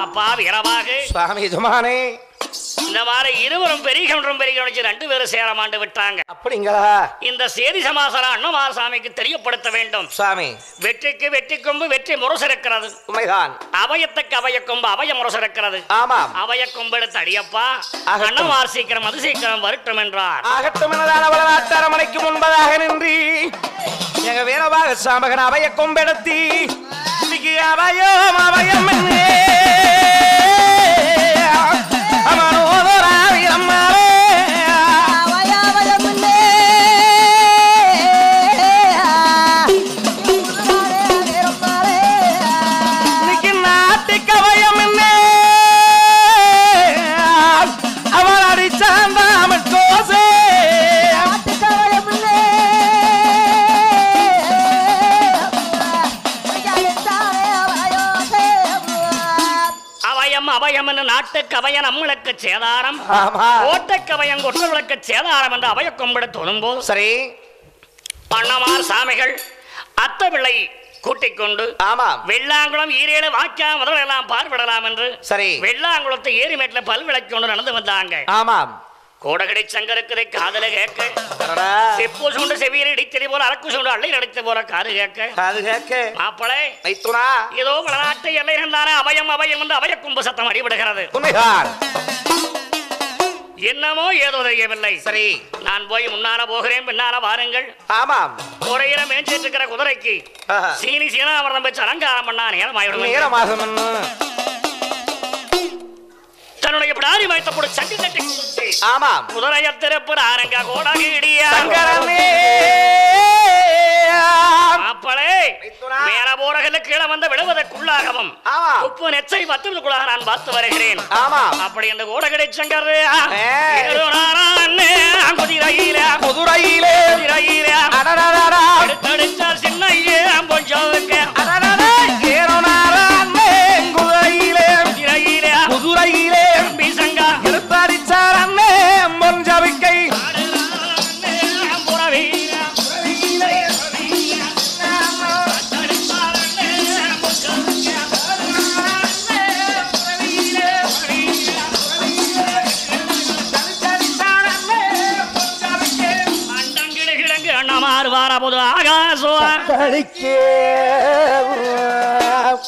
அப்பா வீரமாக சுவாமி ஜமானே இந்த மாதிரி இருவரும் பெரிய ரெண்டு பேரும் சேரமாண்டு விட்டாங்க. அப்படிங்களா? இந்த சேதி சமாசாரம் அண்ணமார் சாமிக்கு தெரியப்படுத்த வேண்டும். சுவாமி வெற்றிக்கு வெற்றி கொம்பு வெற்றி முரசிருக்கிறது. உண்மைதான். அவயத்துக்கு அவய கொம்பு அவய முரசிருக்கிறது. ஆமாம். அவய கொம்பு எடுத்து அடியப்பா அண்ணமார் சீக்கிரம் அது சீக்கிரம் வரட்டும் என்றார். ஆகட்டும் என்னதான் அவள நாட்டரமனைக்கு முன்பதாக நின்று எங்க வீரபாக சாமகன் அவய கொம்பெடுத்தி அவயம் அவயம் என்னே நாட்டுக்கவயன் நம்மளுக்கு சேதாரம் கோட்டைக்கவயன் கொற்றவர்களுக்கு சேதாரம் என்று அவய கொம்பிட தோணும்போது சரி அண்ணமார் சாமிகள் அத்த பிள்ளை கூட்டிக் கொண்டு வெள்ளாங்குளம் ஈரேழு வாக்கியா முதலெல்லாம் பார்விடலாம் என்று சரி வெள்ளாங்குளத்தை ஏரிமேட்ல பல்விளக்கு கொண்டு நடந்து வந்தாங்க. ஆமாம். கோடகடை சங்கருக்கு காதல கேட்க செப்பு சூண்டு செவியல் இடித்தடி போல அரக்கு சூண்டு அள்ளை அடித்த போல காது கேட்க மாப்பிளை ஏதோ வளநாட்டு எல்லை இருந்தானே அவயம் அவயம் என்று அவய கும்பு சத்தம் அடிபடுகிறது. என்னமோ ஏதோ தெரியவில்லை. சரி நான் போய் முன்னால போகிறேன் பின்னால வாருங்கள். ஆமாம். குறையில மேய்ச்சிட்டு இருக்கிற குதிரைக்கு சீனி சீனாமிரதம் வச்சு அலங்காரம் பண்ணா நேரமாயிடும். தன்னுடைய பிடாரி வைத்த போடு சட்டி தட்டி ஆமாம் குதிரைய திறப்பு அரங்க கோடகிடியா மாப்பிளை மேல போறகல்ல கீழே வந்த விடுவதற்குள்ளாகவும் உப்பு நெச்சை பத்துவதற்குள்ளாக நான் பார்த்து வருகிறேன். அப்படி அந்த கோடகிடை சங்கர் குதிரையிலே எடுத்தடிச்சார் சின்ன கொஞ்சம் குதிரையிலே சங்கா எடுத்தடிச்சார் அண்ணே மொஞ்சவிக்கை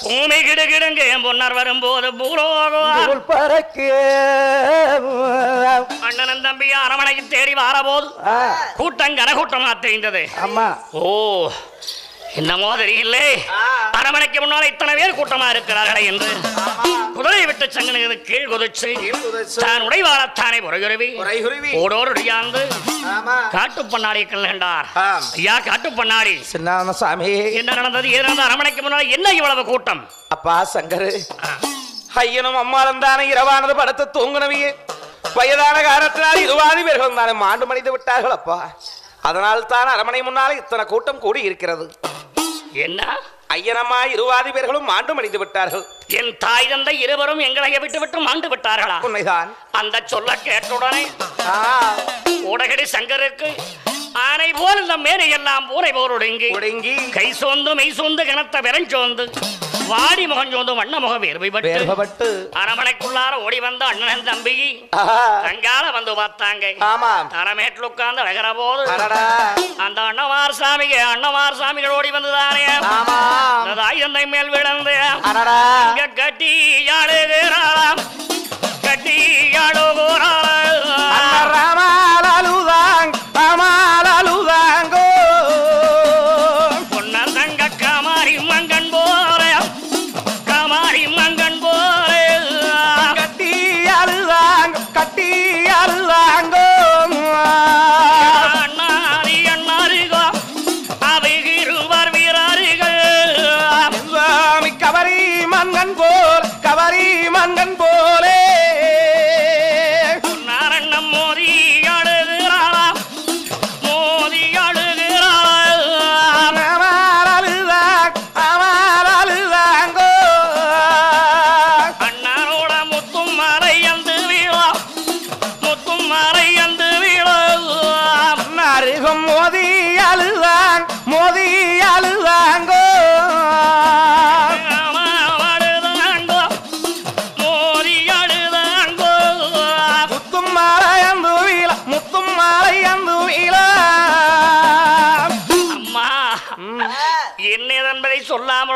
பூமி கிடுகிடுங்க பொன்னர் வரும்போது அண்ணன் தம்பி அரமனைக்கு தேடி வாரபோது கூட்டம் கனகூட்டமா தெரிந்தது. ஓ என்னமோ தெரியல அரமனைக்கு முன்னால இத்தனை பேர் கூட்டமா இருக்கிறார்களே என்று குதிரை விட்டு சங்கனுக்கு கீழ் குதிச்சு தான் உடைவாரத்தானே புறகுருவி ஓடோடியாந்து காட்டு பண்ணாடி கண்டார். ஐயா காட்டு பண்ணாடி சாமி என்ன நடந்தது ஏது நடந்தது அரமனைக்கு முன்னால என்ன இவ்வளவு கூட்டம்? அப்பா சங்கரு ஐயனும் அம்மாளும் தானே இரவானது படுத்து தூங்குனவியே வயதான காலத்தினால் இருவாதி பேர்கள் தானே மாண்டு மணிந்து விட்டார்கள். அப்பா அதனால் தான் அரமனை முன்னால இத்தனை கூட்டம் கூடி இருக்கிறது. என்ன ஐயனம்மா இருவாதி பேர்களும் மாண்டு மணிந்து விட்டார்கள். என் தாய் தந்தை இருவரும் எங்களை விட்டு விட்டு மாண்டு விட்டார்களா? உண்மைதான். அந்த சொல்ல கேட்டுடனே ஓடகடி சங்கருக்கு ஆனை போல் இந்த மேனை எல்லாம் பூரை போர் ஒடுங்கி கை சோந்து மெய் சோந்து கனத்த விரஞ்சோந்து வாடி முகஞ்சோந்து வண்ண முக வேர்வைப்பட்டு அரமனைக்குள்ளார ஓடி வந்த அண்ணன் தம்பி தங்கால வந்து பார்த்தாங்க. தரமேட்டில் உட்கார்ந்து அழகிற போது அந்த அண்ணமார் சாமிகள் ஓடி வந்துதானே தாய் தந்தை மேல் விழுந்து கட்டி யாழுகிறாளாம் கட்டி பொன்னர் தங்க காமாரி மங்கன் போல கட்டி அழுதாங்கோ அண்ணாரிகோ அவை இருவர் வீரர்கள் சுவாமி கவரி மங்கன் போலே நாரண்ணம் மோதி அழுகிறாளாம் அழுதாங்கோ அண்ணாரோட முத்தும் மறையந்து வீழம் அருகம் மோதி அழுதாங்கோ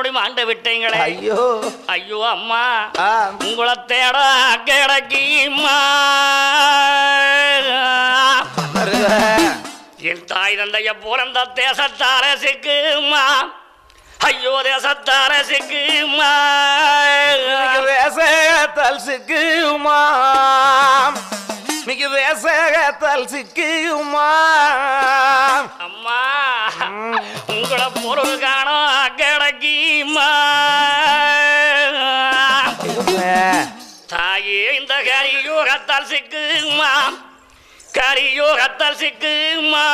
மறுபடியும் மாண்டு விட்டீங்களே. ஐயோ ஐயோ அம்மா, உங்களை தேட கிடைக்குமா? என் தாய் தந்தைய பிறந்த தேசத்தார சிக்குமா? ஐயோ தேசத்தார சிக்குமா? தேசத்தால் சிக்குமா? மிக தேசத்தால் சிக்குமா? அம்மா, உங்களை பொருள் காண கிடைக்குமா? தாயே இந்த கரியோகத்தால் சிக்குமா? கரியோகத்தால் சிக்குமா?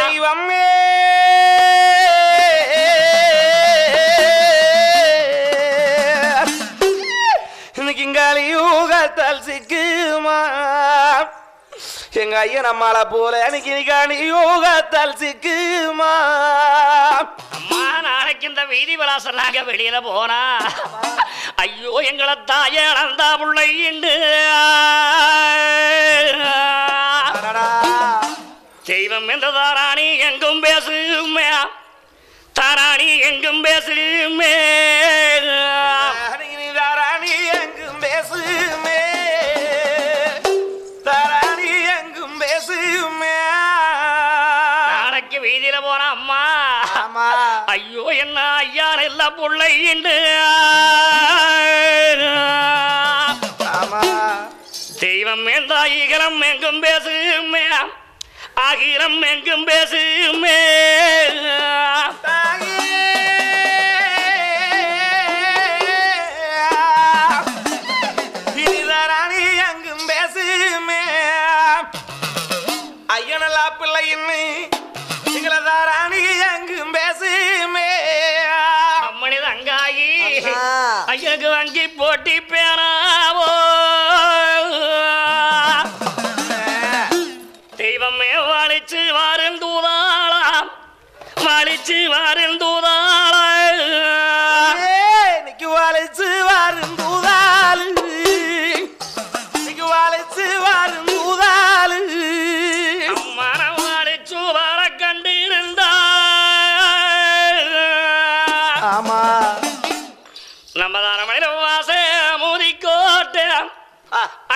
தெய்வமே இன்னைக்கு கலியுகத்தால் சிக்குமா? எங்க ஐயன் நம்மால போல இன்னைக்கு கலியுகத்தால் சிக்குமா? அம்மா, நாளைக்கு இந்த வீதி விலாசம் நாங்க வெளியில போனா ஐயோ எங்களை தாயே இழந்தா பிள்ளைண்டு தெய்வம் என்ற தாராணி எங்கும் பேசுமே, தாராணி எங்கும் பேசுமே, தாராணி எங்கும் பேசுமே, தாராணி எங்கும் பேசுமே. நாளைக்கு வீதியில போனா அம்மா ஐயோ என்ன ஐயா இல்ல பிள்ளைண்டு தெய்வம் என்ற ஈகரம் எங்கும் பேசுமே, அகிலம் எங்கும் பேசுமே. தாராணி எங்கும் பேசுமே, ஐயனல்லா பிள்ளைன்னு எங்களை தாராணி எங்கும் பேசுமே. அம்மனி தங்காயி ஐயனுக்கு வங்கி போட்டி பேராவோ தெய்வமே வாழிச்சு வாரும் தூதாளாம், வாழிச்சு வாரும் தூதாளாம், இன்னைக்கு வாழிச்சு வாரும் தூதாளு, இன்னைக்கு வாழிச்சு வாரும் தூதாளு. அம்மான வாழிச்சு வார கண்டிருந்தா நம்ம தாரமணில வாசே மூதிக்கோட்டை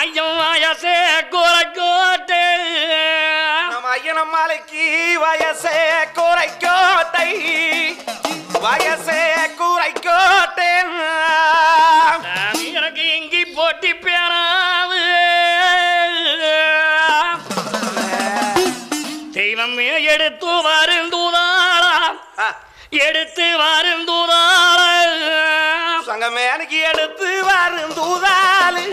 ஐயம் வயசே கோரக்கோட்டை நம்ம ஐயனம் மாலைக்கு வயசே கூரைக்கோட்டை, வயசே கூரைக்கோட்டை. எனக்கு இங்கி போட்டி பேராது தெய்வமே எடுத்து வருந்தூதாளாம், எடுத்து வருந்தூதாளாம், சங்கமே எனக்கு எடுத்து வரும் தூதாளு.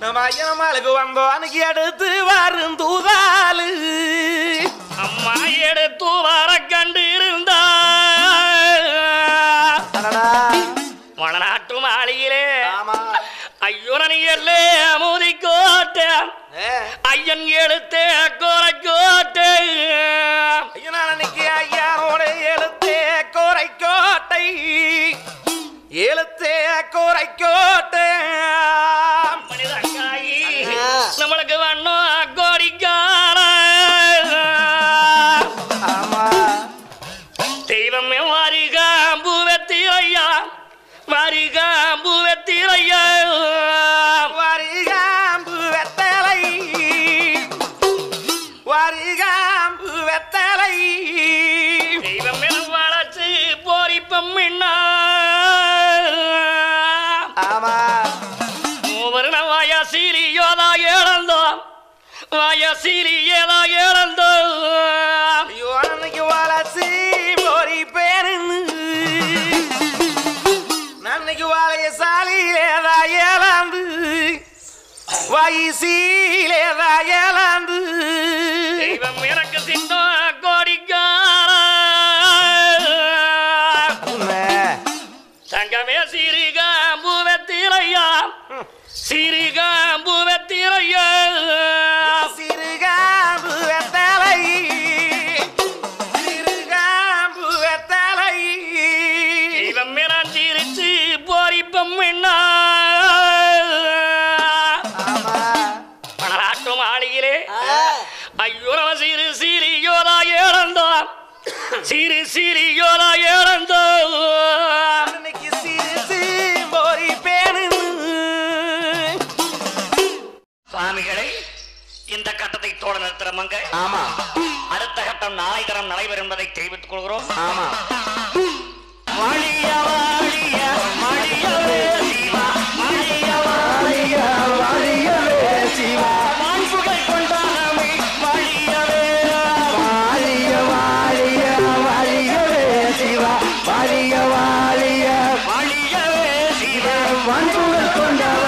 நம்ம ஐயனம் மாலைக்கு வந்தோம் அன்னைக்கு எடுத்து வரும் தூதாளு. அம்மா எடுத்து வர கண்டிருந்தா வளநாட்டு மாளியிலே ஐயோ நீ எல்லே மோதிக்கோட்டை ஐயன் எடுத்தே கோரைக்கோட்டை. ஐயனா அன்னைக்கு ஐயானோட எழுத்தே கோரைக்கோட்டை, எழுத்தே கோரைக்கோட்டை. நம்மளுக்கு வண்ணம் கோடிக்கார தெய்வமே வாரிகாம்பு வெத்திரையா, வாரிகாம்பு வெத்திரையா, வாரிகாம்பு வெத்தலை, வாரிகாம்பு வெத்தலை. தெய்வமே வளர்ச்சி போரிப்பம் மூவர் வயசிலியோதா இழந்தோம், வயசிலியதா இழந்தோம். ஐயோ அன்னைக்கு வளர்ச்சி போரி பேருன்னு அன்னைக்கு வாழைய சாலியிலேதா ஏலாந்து, வயசிலேதா ஏலாந்து. தெய்வம் எனக்கு சின்னம் கோடிக்கார தங்கமே சிறுகாம்பு வெத்திரையா, சிறுகாம்பு வெத்திரையா, சிறுகாம்பு வெத்தலை, சிறுகாம்பு வெத்தலை. தெய்வம் என சிரிச்சு போரிப்பம் பணராட்டு மாளியிலே ஐயோ நம்ம சிறு சிறியோதா இழந்தோம், சிறு சிறியோலா இழந்தோ சுவாமிகளை இந்த கட்டத்தை தோட நிறுத்துறமங்க. ஆமா. அடுத்த கட்டம் நாளை தரம் நடைபெறும் என்பதை தெரிவித்துக் கொள்கிறோம். ஆமா. வாழிய வாழிய வாழியவே சிவா, வாழிய வாழிய வாழியவே சிவா, வான்புகழ் கொண்டானமே வாழியவே, வாழிய வாழிய வாழியவே சிவா, வாழிய வாழிய வாழியவே சிவா, வான்புகழ் கொண்டானமே